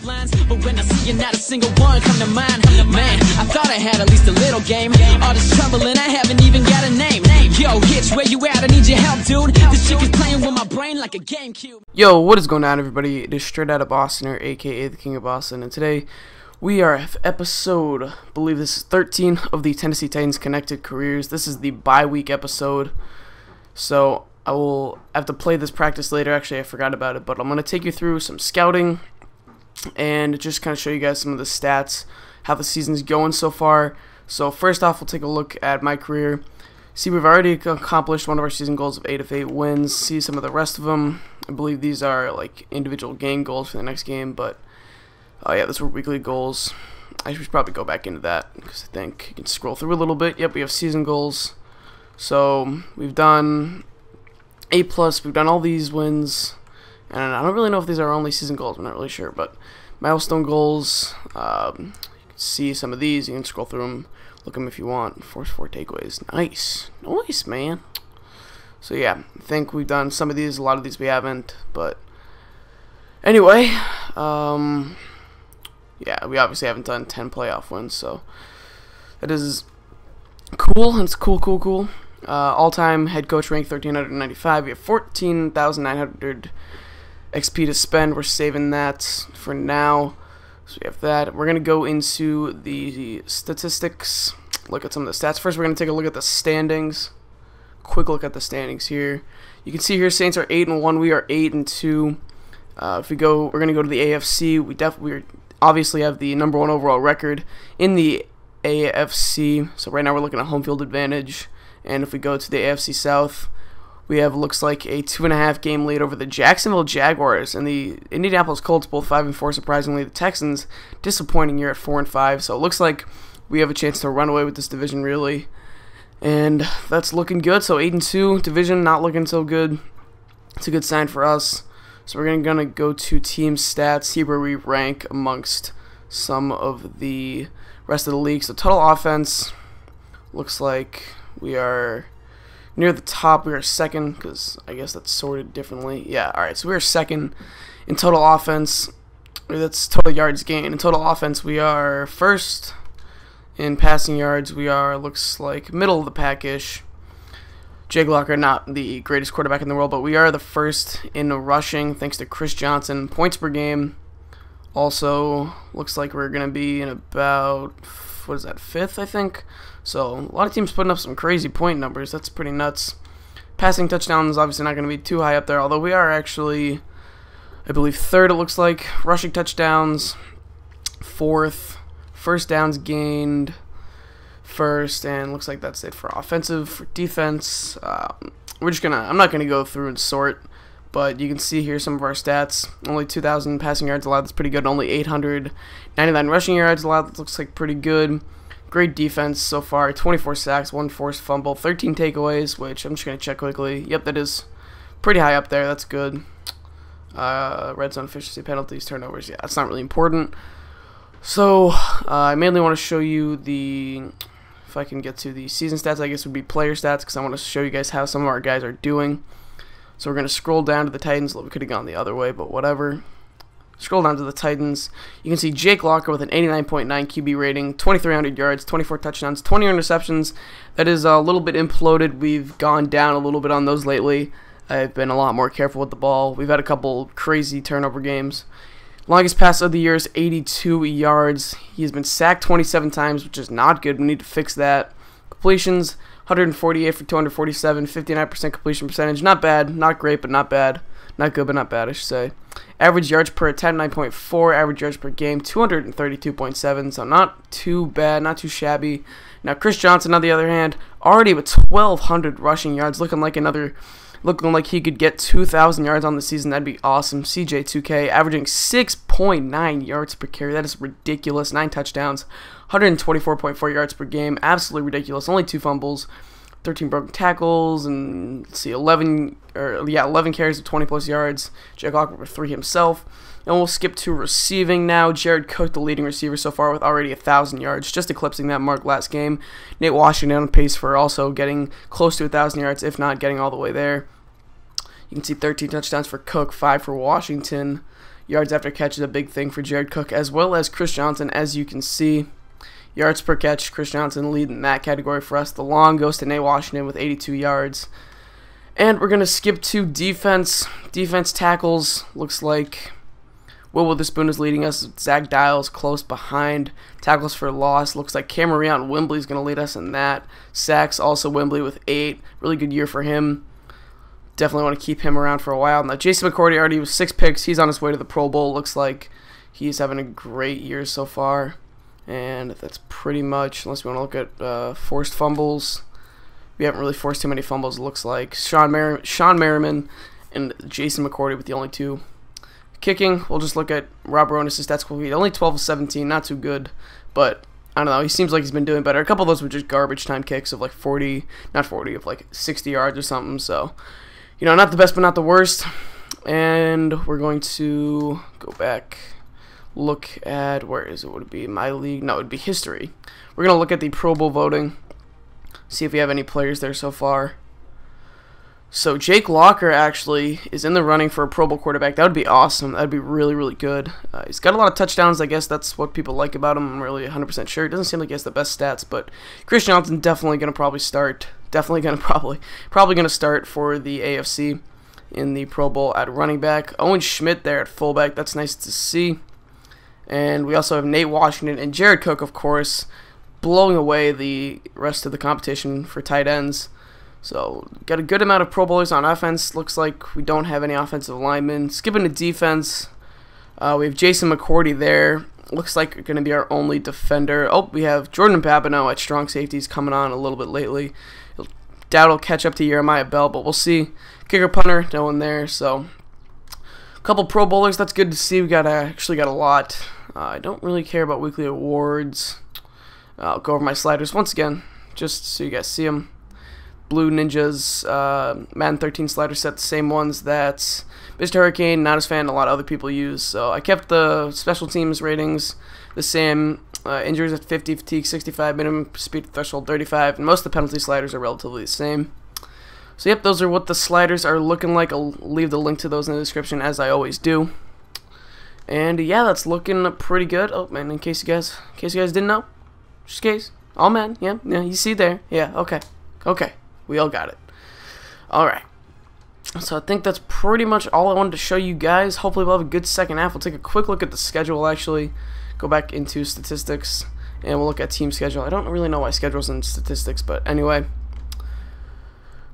lines, but when I see you, not a single one come to mind. Man, I thought I had at least a little game. All this trouble and I haven't even got a name. Yo, Hitch, where you at? I need your help, dude. This chick is playing with my brain like a GameCube. Yo, what is going on, everybody? It is Straight Out of Boston, or aka the King of Boston, and today we are at episode, I believe this is 13 of the Tennessee Titans Connected Careers. This is the bye week episode, so I will have to play this practice later. Actually, I forgot about it, but I'm going to take you through some scouting and just kind of show you guys some of the stats, how the season's going so far. So first off, we'll take a look at my career. See, we've already accomplished one of our season goals of 8 of 8 wins. See some of the rest of them. I believe these are like individual game goals for the next game, but yeah, those were weekly goals. I should probably go back into that because I think you can scroll through a little bit. Yep, we have season goals. So we've done 8+, we've done all these wins, and I don't really know if these are only season goals. I'm not really sure, but milestone goals, you can see some of these. You can scroll through them, look them if you want. Force 4 takeaways. Nice, man. So yeah, I think we've done some of these. A lot of these we haven't, but anyway, yeah, we obviously haven't done 10 playoff wins, so that is cool. It's cool. All-time head coach rank 1,395. We have 14,900 XP to spend. We're saving that for now. So we have that. We're going to go into the statistics, look at some of the stats. First, we're going to take a look at the standings. Quick look at the standings here. You can see here Saints are 8-1. We are 8-2. If we go, we're going to go to the AFC. We obviously have the #1 overall record in the AFC. So right now we're looking at home field advantage. And if we go to the AFC South, we have, looks like, a 2.5 game lead over the Jacksonville Jaguars and the Indianapolis Colts, both 5-4. Surprisingly, the Texans, disappointing year at 4-5. So it looks like we have a chance to run away with this division, really. And that's looking good. So 8-2 division, not looking so good. It's a good sign for us. So we're gonna go to team stats, see where we rank amongst some of the rest of the league. So total offense, looks like we are near the top. We are second, because I guess that's sorted differently. Yeah, alright, so we are second in total offense. That's total yards gained. In total offense, we are first. In passing yards, we are, looks like, middle of the pack-ish. Jake Locker, not the greatest quarterback in the world, but we are the first in rushing, thanks to Chris Johnson. Points per game, also, looks like we're going to be in about, what is that, 5th, I think? So, a lot of teams putting up some crazy point numbers. That's pretty nuts. Passing touchdowns, obviously not going to be too high up there, although we are actually, I believe, 3rd, it looks like. Rushing touchdowns, 4th. First downs gained, 1st, and looks like that's it for offensive. For defense, we're just gonna, I'm not gonna go through and sort, but you can see here some of our stats. Only 2,000 passing yards allowed, that's pretty good. Only 899 rushing yards allowed, that looks like pretty good. Great defense so far. 24 sacks, 1 forced fumble, 13 takeaways, which I'm just gonna check quickly. Yep, that is pretty high up there. That's good. Red zone efficiency, penalties, turnovers. Yeah, that's not really important. So, I mainly want to show you the, if I can get to the season stats, I guess would be player stats, because I want to show you guys how some of our guys are doing. So we're going to scroll down to the Titans. We could have gone the other way, but whatever. Scroll down to the Titans. You can see Jake Locker with an 89.9 QB rating, 2,300 yards, 24 touchdowns, 20 interceptions. That is a little bit imploded. We've gone down a little bit on those lately. I've been a lot more careful with the ball. We've had a couple crazy turnover games. Longest pass of the year is 82 yards. He has been sacked 27 times, which is not good. We need to fix that. Completions, 148 for 247, 59% completion percentage. Not bad, not great, but not bad. Not good, but not bad, I should say. Average yards per attempt, 9.4. Average yards per game, 232.7. So not too bad, not too shabby. Now, Chris Johnson, on the other hand, already with 1,200 rushing yards, looking like he could get 2,000 yards on the season. That'd be awesome. CJ2K averaging 6.9 yards per carry. That is ridiculous. 9 touchdowns, 124.4 yards per game. Absolutely ridiculous. Only 2 fumbles, 13 broken tackles, and let's see, 11 carries of 20+ yards. Jake Locker with 3 himself. And we'll skip to receiving now. Jared Cook, the leading receiver so far, with already 1,000 yards, just eclipsing that mark last game. Nate Washington on pace for also getting close to 1,000 yards, if not getting all the way there. You can see 13 touchdowns for Cook, 5 for Washington. Yards after catch is a big thing for Jared Cook, as well as Chris Johnson, as you can see. Yards per catch, Chris Johnson leading that category for us. The long goes to Nate Washington with 82 yards. And we're going to skip to defense. Defense tackles, looks like Will Witherspoon is leading us. Zach Dials close behind. Tackles for loss, looks like Cameron Wembley is going to lead us in that. Sacks, also Wembley with 8. Really good year for him. Definitely want to keep him around for a while. Now, Jason McCourty already was 6 picks. He's on his way to the Pro Bowl. Looks like he's having a great year so far. And that's pretty much, unless we want to look at forced fumbles. We haven't really forced too many fumbles, it looks like. Sean Merriman and Jason McCourty with the only 2. Kicking, we'll just look at Rob Ronis' stats. Only 12 of 17, not too good. But, I don't know, he seems like he's been doing better. A couple of those were just garbage time kicks of like 40, not 40, of like 60 yards or something. So, you know, not the best, but not the worst. And we're going to go back, look at, where is it? Would it be my league? No, it would be history. We're going to look at the Pro Bowl voting. See if we have any players there so far. So Jake Locker actually is in the running for a Pro Bowl quarterback. That would be awesome. That would be really, really good. He's got a lot of touchdowns. I guess that's what people like about him. I'm really 100% sure. It doesn't seem like he has the best stats, but Chris Johnson definitely going to probably start. Definitely going to probably going to start for the AFC in the Pro Bowl at running back. Owen Schmidt there at fullback. That's nice to see. And we also have Nate Washington and Jared Cook, of course, blowing away the rest of the competition for tight ends. So, got a good amount of Pro Bowlers on offense. Looks like we don't have any offensive linemen. Skipping to defense, we have Jason McCourty there. Looks like going to be our only defender. Oh, we have Jordan Babineau at strong safeties coming on a little bit lately. Doubt he'll catch up to Jeremiah Bell, but we'll see. Kicker, punter, no one there. So, a couple Pro Bowlers. That's good to see. We actually got a lot. I don't really care about weekly awards. I'll go over my sliders once again, just so you guys see them. Blue Ninjas, Madden 13 slider set, the same ones that Mr. Hurricane, not as fan, a lot of other people use. So I kept the special teams ratings the same. Injuries at 50, fatigue 65, minimum speed threshold 35, and most of the penalty sliders are relatively the same. So yep, those are what the sliders are looking like. I'll leave the link to those in the description, as I always do. And yeah, that's looking pretty good. Oh man, in case you guys didn't know. Just in case. All men, yeah, you see there. Yeah, okay. We all got it. Alright. So I think that's pretty much all I wanted to show you guys. Hopefully we'll have a good second half. We'll take a quick look at the schedule, actually. Go back into statistics, and we'll look at team schedule. I don't really know why schedule's in statistics, but anyway.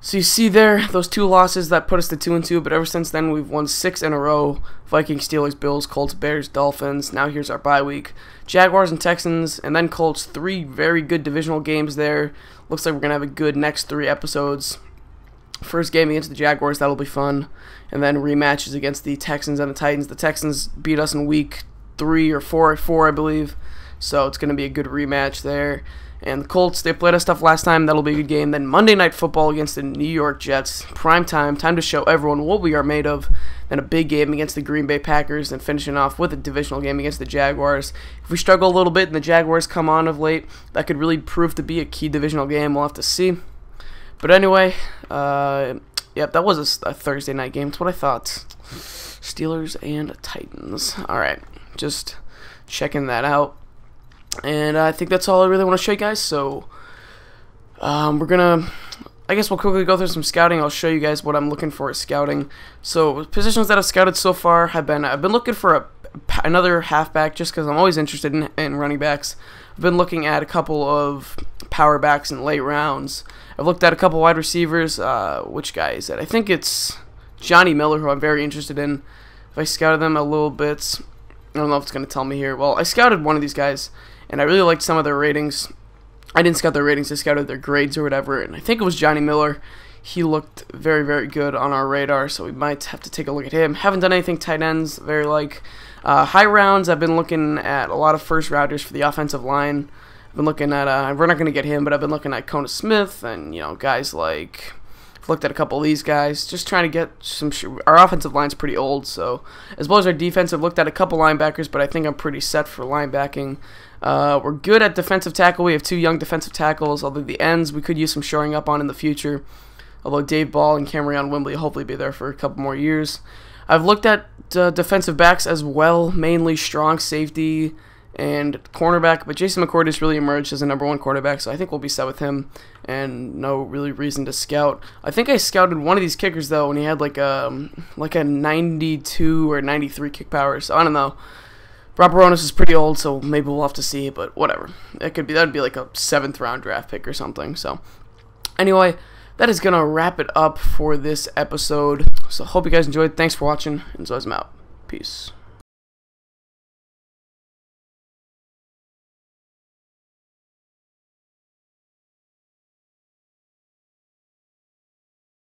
So you see there, those 2 losses, that put us to 2-2, but ever since then we've won 6 in a row. Vikings, Steelers, Bills, Colts, Bears, Dolphins. Now here's our bye week. Jaguars and Texans, and then Colts. 3 very good divisional games there. Looks like we're going to have a good next 3 episodes. First game against the Jaguars, that'll be fun. And then rematches against the Texans and the Titans. The Texans beat us in week 3 or 4, I believe. So it's going to be a good rematch there. And the Colts, they played us tough last time. That'll be a good game. Then Monday Night Football against the New York Jets. Prime time to show everyone what we are made of. Then a big game against the Green Bay Packers. And finishing off with a divisional game against the Jaguars. If we struggle a little bit and the Jaguars come on of late, that could really prove to be a key divisional game. We'll have to see. But anyway, yep, that was a Thursday night game. That's what I thought. Steelers and Titans. Alright, just checking that out. And I think that's all I really want to show you guys. So we're gonna, I guess we'll quickly go through some scouting. I'll show you guys what I'm looking for at scouting. So positions that I've scouted so far have been, I've been looking for another halfback, just because I'm always interested in running backs. I've been looking at a couple of power backs in late rounds. I've looked at a couple wide receivers. Which guy is it? I think it's Johnny Miller, who I'm very interested in. If I scouted them a little bit, I don't know if it's going to tell me here. Well, I scouted one of these guys, and I really liked some of their ratings. I didn't scout their ratings, I scouted their grades or whatever, and I think it was Johnny Miller. He looked very, very good on our radar, so we might have to take a look at him. Haven't done anything tight ends, very like. High rounds, I've been looking at a lot of first rounders for the offensive line. I've been looking at, we're not going to get him, but I've been looking at Kona Smith and, you know, guys like, I've looked at a couple of these guys, just trying to get some, our offensive line's pretty old, so, as well as our defense, I've looked at a couple linebackers, but I think I'm pretty set for linebacking. We're good at defensive tackle. We have 2 young defensive tackles, although the ends we could use some shoring up on in the future, although Dave Ball and Cameron Wembley will hopefully be there for a couple more years. I've looked at defensive backs as well, mainly strong safety and cornerback, but Jason McCourt has really emerged as a #1 cornerback, so I think we'll be set with him, and no really reason to scout. I think I scouted one of these kickers, though, when he had like a 92 or 93 kick power, so I don't know. Rob Baronis is pretty old, so maybe we'll have to see, but whatever. That'd be like a 7th round draft pick or something, so anyway, that is going to wrap it up for this episode, so hope you guys enjoyed. Thanks for watching, and so I'm out. Peace.